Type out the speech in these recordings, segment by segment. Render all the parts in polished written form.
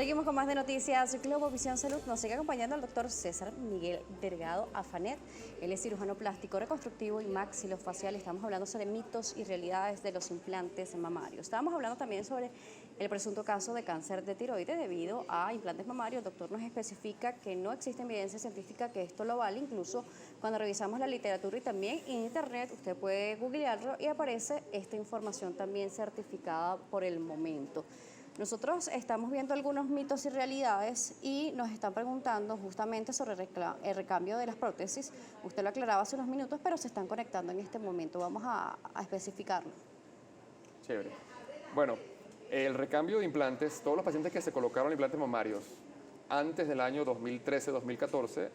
Seguimos con más de noticias. Globovisión Salud nos sigue acompañando el doctor César Miguel Delgado Afanet. Él es cirujano plástico, reconstructivo y maxilofacial. Estamos hablando sobre mitos y realidades de los implantes mamarios. Estábamos hablando también sobre el presunto caso de cáncer de tiroides debido a implantes mamarios. El doctor nos especifica que no existe evidencia científica que esto lo vale. Incluso cuando revisamos la literatura y también en internet, usted puede googlearlo y aparece esta información también certificada por el momento. Nosotros estamos viendo algunos mitos y realidades y nos están preguntando justamente sobre el recambio de las prótesis. Usted lo aclaraba hace unos minutos, pero se están conectando en este momento. Vamos a especificarlo. Chévere. Bueno, el recambio de implantes, todos los pacientes que se colocaron implantes mamarios antes del año 2013-2014,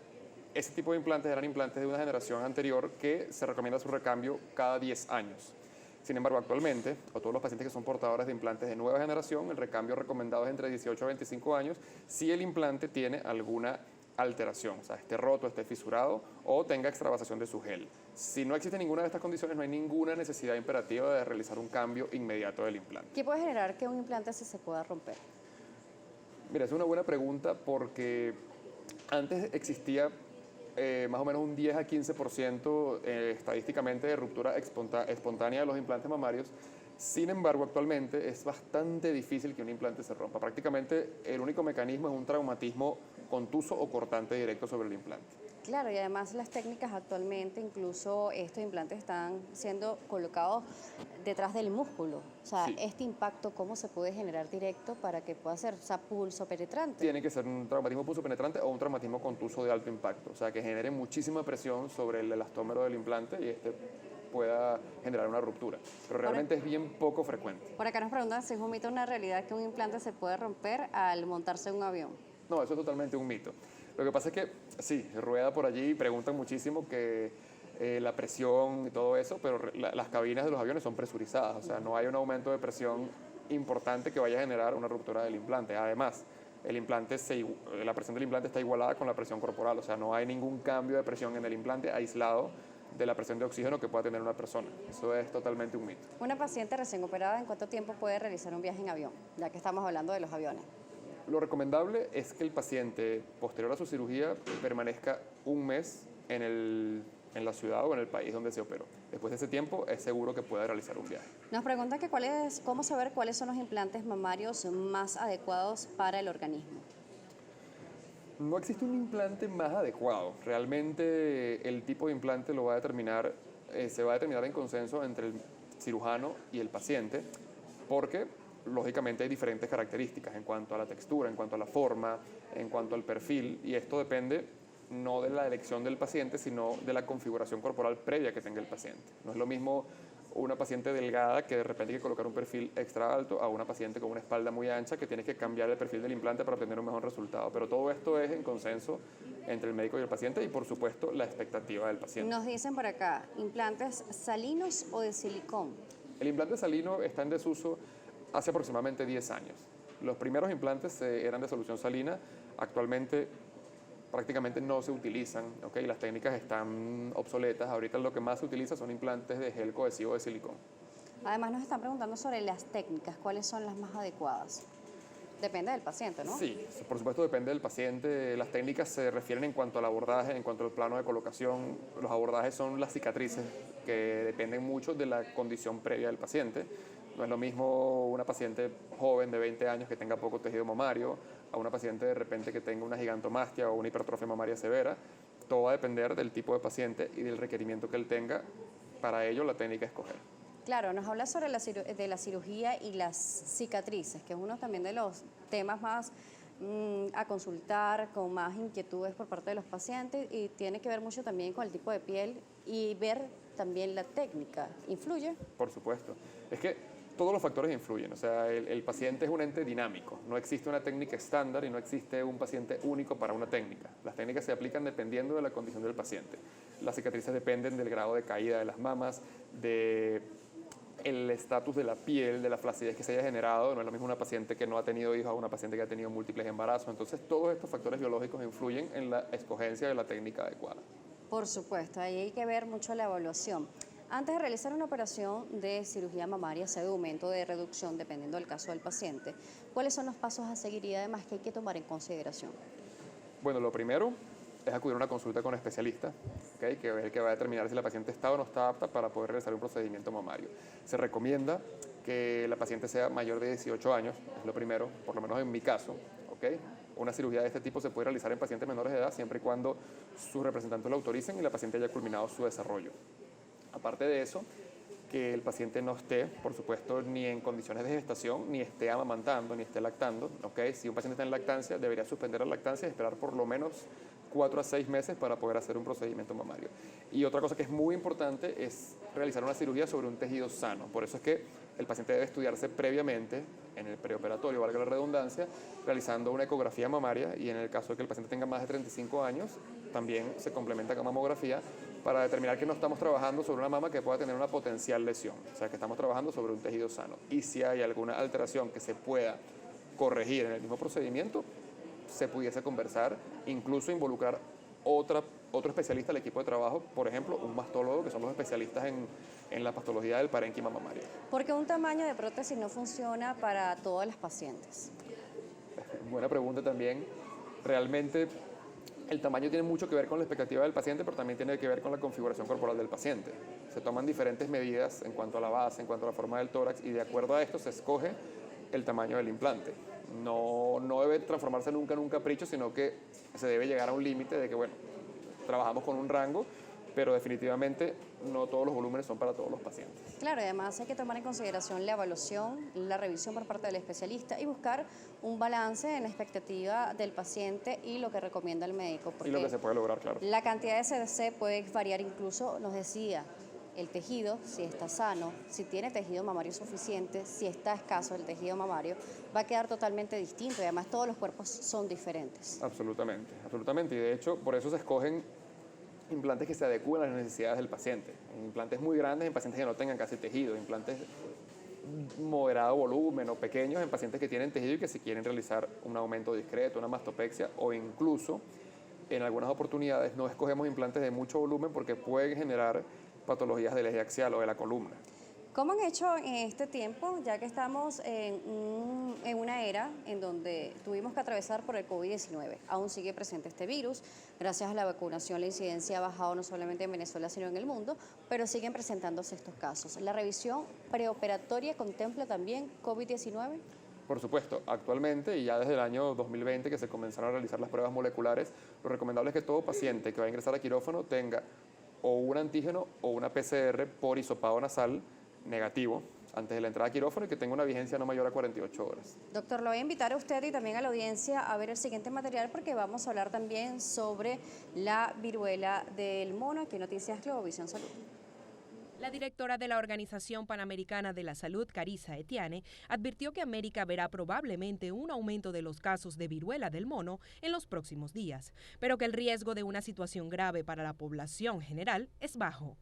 ese tipo de implantes eran implantes de una generación anterior que se recomienda su recambio cada 10 años. Sin embargo, actualmente, a todos los pacientes que son portadores de implantes de nueva generación, el recambio recomendado es entre 18 a 25 años si el implante tiene alguna alteración, o sea, esté roto, esté fisurado o tenga extravasación de su gel. Si no existe ninguna de estas condiciones, no hay ninguna necesidad imperativa de realizar un cambio inmediato del implante. ¿Qué puede generar que un implante se pueda romper? Mira, es una buena pregunta porque antes existía más o menos un 10 a 15% estadísticamente de ruptura espontánea de los implantes mamarios. Sin embargo, actualmente es bastante difícil que un implante se rompa. Prácticamente el único mecanismo es un traumatismo contuso o cortante directo sobre el implante. Claro, y además las técnicas actualmente, incluso estos implantes están siendo colocados detrás del músculo. O sea, Sí. este impacto, ¿cómo se puede generar directo para que pueda ser, o sea, pulso penetrante? Tiene que ser un traumatismo pulso penetrante o un traumatismo contuso de alto impacto, o sea, que genere muchísima presión sobre el elastómero del implante y este pueda generar una ruptura. Pero realmente es bien poco frecuente. Por acá nos preguntan si es un mito o una realidad que un implante se puede romper al montarse en un avión. No, eso es totalmente un mito. Lo que pasa es que, sí, rueda por allí y preguntan muchísimo que la presión y todo eso, pero las cabinas de los aviones son presurizadas, o sea, no hay un aumento de presión importante que vaya a generar una ruptura del implante. Además, la presión del implante está igualada con la presión corporal, o sea, no hay ningún cambio de presión en el implante aislado de la presión de oxígeno que pueda tener una persona. Eso es totalmente un mito. Una paciente recién operada, ¿en cuánto tiempo puede realizar un viaje en avión? Ya que estamos hablando de los aviones. Lo recomendable es que el paciente, posterior a su cirugía, permanezca un mes en la ciudad o en el país donde se operó. Después de ese tiempo, es seguro que pueda realizar un viaje. Nos preguntan que cómo saber cuáles son los implantes mamarios más adecuados para el organismo. No existe un implante más adecuado. Realmente el tipo de implante lo va a determinar, se va a determinar en consenso entre el cirujano y el paciente, porque lógicamente hay diferentes características en cuanto a la textura, en cuanto a la forma, en cuanto al perfil, y esto depende no de la elección del paciente, sino de la configuración corporal previa que tenga el paciente. No es lo mismo una paciente delgada que de repente hay que colocar un perfil extra alto a una paciente con una espalda muy ancha que tienes que cambiar el perfil del implante para obtener un mejor resultado. Pero todo esto es en consenso entre el médico y el paciente y, por supuesto, la expectativa del paciente. Nos dicen por acá, ¿implantes salinos o de silicón? El implante salino está en desuso hace aproximadamente 10 años. Los primeros implantes eran de solución salina, actualmente prácticamente no se utilizan, ¿okay? Las técnicas están obsoletas. Ahorita lo que más se utiliza son implantes de gel cohesivo de silicón. Además nos están preguntando sobre las técnicas, ¿cuáles son las más adecuadas? Depende del paciente, ¿no? Sí, por supuesto depende del paciente. Las técnicas se refieren en cuanto al abordaje, en cuanto al plano de colocación. Los abordajes son las cicatrices que dependen mucho de la condición previa del paciente. No es lo mismo una paciente joven de 20 años que tenga poco tejido mamario a una paciente de repente que tenga una gigantomastia o una hipertrofia mamaria severa. Todo va a depender del tipo de paciente y del requerimiento que él tenga. Para ello, la técnica a escoger. Claro, nos habla sobre de la cirugía y las cicatrices, que es uno también de los temas más a consultar, con más inquietudes por parte de los pacientes, y tiene que ver mucho también con el tipo de piel y ver también la técnica. ¿Influye? Por supuesto. Es que todos los factores influyen, o sea, el paciente es un ente dinámico, no existe una técnica estándar y no existe un paciente único para una técnica. Las técnicas se aplican dependiendo de la condición del paciente. Las cicatrices dependen del grado de caída de las mamas, de el estatus de la piel, de la flacidez que se haya generado. No es lo mismo una paciente que no ha tenido hijos a una paciente que ha tenido múltiples embarazos. Entonces, todos estos factores biológicos influyen en la escogencia de la técnica adecuada. Por supuesto, ahí hay que ver mucho la evaluación. Antes de realizar una operación de cirugía mamaria, sea de aumento o de reducción, dependiendo del caso del paciente, ¿cuáles son los pasos a seguir y además qué hay que tomar en consideración? Bueno, lo primero es acudir a una consulta con especialista, ¿okay? Que es el que va a determinar si la paciente está o no está apta para poder realizar un procedimiento mamario. Se recomienda que la paciente sea mayor de 18 años, es lo primero, por lo menos en mi caso, ¿okay? Una cirugía de este tipo se puede realizar en pacientes menores de edad siempre y cuando sus representantes lo autoricen y la paciente haya culminado su desarrollo. Aparte de eso, que el paciente no esté, por supuesto, ni en condiciones de gestación, ni esté amamantando, ni esté lactando. ¿Okay? Si un paciente está en lactancia, debería suspender la lactancia y esperar por lo menos 4 a 6 meses para poder hacer un procedimiento mamario. Y otra cosa que es muy importante es realizar una cirugía sobre un tejido sano. Por eso es que el paciente debe estudiarse previamente, en el preoperatorio, valga la redundancia, realizando una ecografía mamaria y en el caso de que el paciente tenga más de 35 años, también se complementa con mamografía para determinar que no estamos trabajando sobre una mama que pueda tener una potencial lesión, o sea, que estamos trabajando sobre un tejido sano. Y si hay alguna alteración que se pueda corregir en el mismo procedimiento, se pudiese conversar, incluso involucrar otro especialista del equipo de trabajo, por ejemplo, un mastólogo, que son los especialistas en la patología del parénquima mamario. ¿Por qué un tamaño de prótesis no funciona para todas las pacientes? Buena pregunta también. Realmente el tamaño tiene mucho que ver con la expectativa del paciente, pero también tiene que ver con la configuración corporal del paciente. Se toman diferentes medidas en cuanto a la base, en cuanto a la forma del tórax, y de acuerdo a esto se escoge el tamaño del implante. No debe transformarse nunca en un capricho, sino que se debe llegar a un límite de que, bueno, trabajamos con un rango, pero definitivamente no todos los volúmenes son para todos los pacientes. Claro, y además hay que tomar en consideración la evaluación, la revisión por parte del especialista y buscar un balance en la expectativa del paciente y lo que recomienda el médico. Y lo que se puede lograr, claro. La cantidad de CDC puede variar incluso, nos decía, el tejido, si está sano, si tiene tejido mamario suficiente, si está escaso el tejido mamario, va a quedar totalmente distinto y además todos los cuerpos son diferentes. Absolutamente, absolutamente. Y de hecho, por eso se escogen implantes que se adecúen a las necesidades del paciente. Implantes muy grandes en pacientes que no tengan casi tejido, implantes moderado volumen o pequeños en pacientes que tienen tejido y que se quieren realizar un aumento discreto, una mastopexia, o incluso en algunas oportunidades no escogemos implantes de mucho volumen porque pueden generar patologías del eje axial o de la columna. ¿Cómo han hecho en este tiempo, ya que estamos en una era en donde tuvimos que atravesar por el COVID-19? Aún sigue presente este virus. Gracias a la vacunación, la incidencia ha bajado no solamente en Venezuela, sino en el mundo, pero siguen presentándose estos casos. ¿La revisión preoperatoria contempla también COVID-19? Por supuesto, actualmente y ya desde el año 2020 que se comenzaron a realizar las pruebas moleculares, lo recomendable es que todo paciente que va a ingresar a quirófano tenga o un antígeno o una PCR por hisopado nasal negativo antes de la entrada a quirófano y que tenga una vigencia no mayor a 48 horas. Doctor, lo voy a invitar a usted y también a la audiencia a ver el siguiente material porque vamos a hablar también sobre la viruela del mono aquí en Noticias Globovisión Salud. La directora de la Organización Panamericana de la Salud, Carissa Etienne, advirtió que América verá probablemente un aumento de los casos de viruela del mono en los próximos días, pero que el riesgo de una situación grave para la población general es bajo.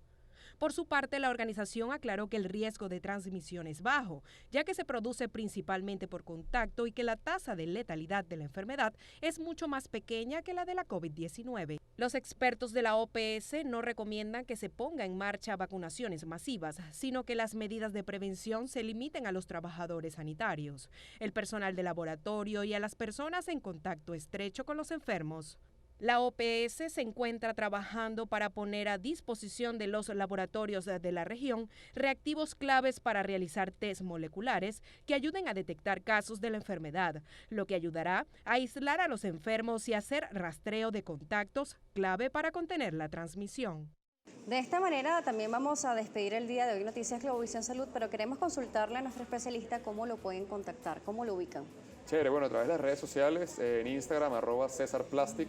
Por su parte, la organización aclaró que el riesgo de transmisión es bajo, ya que se produce principalmente por contacto y que la tasa de letalidad de la enfermedad es mucho más pequeña que la de la COVID-19. Los expertos de la OPS no recomiendan que se ponga en marcha vacunaciones masivas, sino que las medidas de prevención se limiten a los trabajadores sanitarios, el personal de laboratorio y a las personas en contacto estrecho con los enfermos. La OPS se encuentra trabajando para poner a disposición de los laboratorios de la región reactivos claves para realizar test moleculares que ayuden a detectar casos de la enfermedad, lo que ayudará a aislar a los enfermos y hacer rastreo de contactos clave para contener la transmisión. De esta manera también vamos a despedir el día de hoy Noticias Globovisión Salud, pero queremos consultarle a nuestro especialista cómo lo pueden contactar, cómo lo ubican. Chévere, bueno, a través de las redes sociales, en Instagram, @CesarPlastic,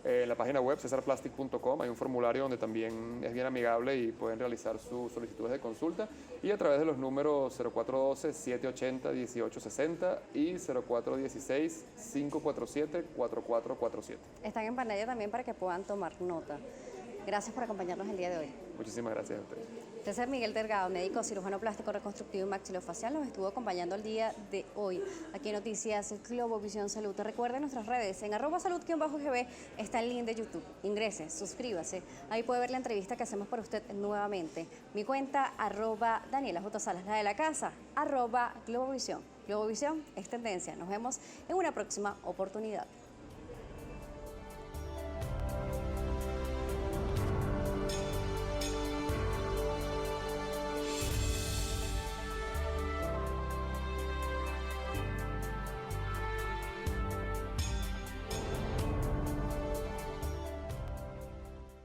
en la página web cesarplastic.com hay un formulario donde también es bien amigable y pueden realizar sus solicitudes de consulta, y a través de los números 0412-780-1860 y 0416-547-4447. Están en pantalla también para que puedan tomar nota. Gracias por acompañarnos el día de hoy. Muchísimas gracias a ustedes. César Miguel Delgado, médico cirujano plástico reconstructivo y maxilofacial, nos estuvo acompañando el día de hoy aquí en Noticias Globovisión Salud. Recuerden nuestras redes, en @salud_gb está el link de YouTube. Ingrese, suscríbase, ahí puede ver la entrevista que hacemos para usted nuevamente. Mi cuenta, @DanielaJSalas, la de la casa, @Globovisión. Globovisión es tendencia. Nos vemos en una próxima oportunidad.